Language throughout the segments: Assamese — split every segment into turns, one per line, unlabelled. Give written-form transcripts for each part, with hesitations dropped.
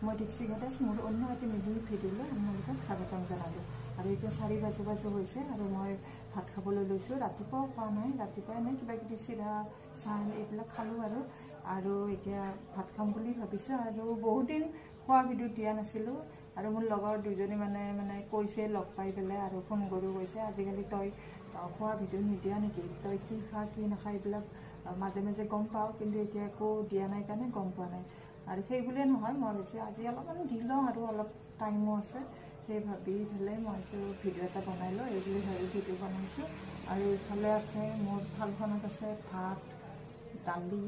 মই দীপশিখা ঘাটাছ মোৰ অন্য এটা নিউজ ভিডিঅ'লৈ আপোনালোকক স্বাগতম জনালোঁ আৰু এতিয়া 4 বাজু হৈছে আৰু মই ভাত খাবলৈ লৈছোঁ ৰাতিপুৱা খোৱা নাই ৰাতিপুৱা এনে কিবা কিবি চিৰা চাহ এইবিলাক খালোঁ আৰু এতিয়া ভাত খাম বুলি ভাবিছোঁ আৰু বহুত দিন খোৱা ভিডিঅ' দিয়া নাছিলোঁ আৰু মোৰ লগৰ দুজনী মানে কৈছে লগ পাই পেলাই আৰু ফোন কৰি কৈছে আজিকালি তই খোৱা ভিডিঅ' নিদিয়া নেকি তই কি খা কি নাখা এইবিলাক মাজে মাজে গম পাওঁ কিন্তু এতিয়া একো দিয়া নাই কাৰণে গম পোৱা নাই আৰু সেই বুলিয়ে নহয় মই ভাবিছোঁ আজি অলপমান দি লওঁ আৰু অলপ টাইমো আছে সেই ভাবি পেলাই মই ভিডিঅ' এটা বনাই লওঁ এই বুলি ভাবি ভিডিঅ' বনাইছোঁ আৰু ইফালে আছে মোৰ থালখনত আছে ভাত দালি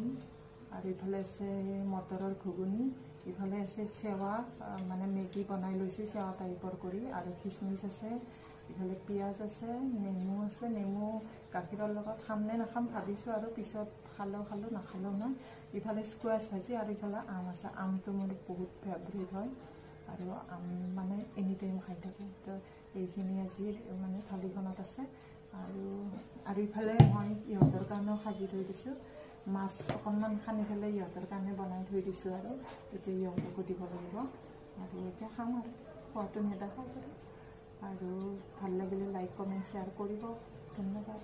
আৰু ইফালে আছে মটৰৰ ঘুগুনি ইফালে আছে চেৱা মানে মেগী বনাই লৈছোঁ চেৱা টাইপৰ কৰি আৰু খিচমিচ আছে ইফালে পিঁয়াজ আছে নেমু আছে নেমু গাখীৰৰ লগত খাম নে নাখাম ভাবিছোঁ আৰু পিছত খালোঁ নাখালেও নাই ইফালে স্কুৱাছ ভাজি আৰু ইফালে আম আছে আমটো মোৰ বহুত ফেভৰেট হয় আৰু আম মানে এনি টাইম খাই থাকোঁ তো এইখিনি আজিৰ মানে থালিখনত আছে আৰু ইফালে মই ইহঁতৰ কাৰণেও সাজি থৈ দিছোঁ মাছ অকণমান সানি পেলাই ইহঁতৰ কাৰণে বনাই থৈ দিছোঁ আৰু এতিয়া ইহঁতকো দিব লাগিব আৰু এতিয়া খাম আৰু খোৱাটো নেদেখাওঁ আৰু ভাল লাগিলে লাইক কমেণ্ট শ্বেয়াৰ কৰিব ধন্যবাদ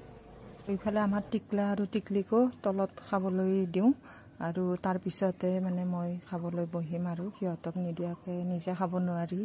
এইফালে আমাৰ টিকলা আৰু টিকলিকো তলত খাবলৈ দিওঁ আৰু তাৰপিছতে মানে মই খাবলৈ বহিম আৰু সিহঁতক নিদিয়াকৈ নিজে খাব নোৱাৰি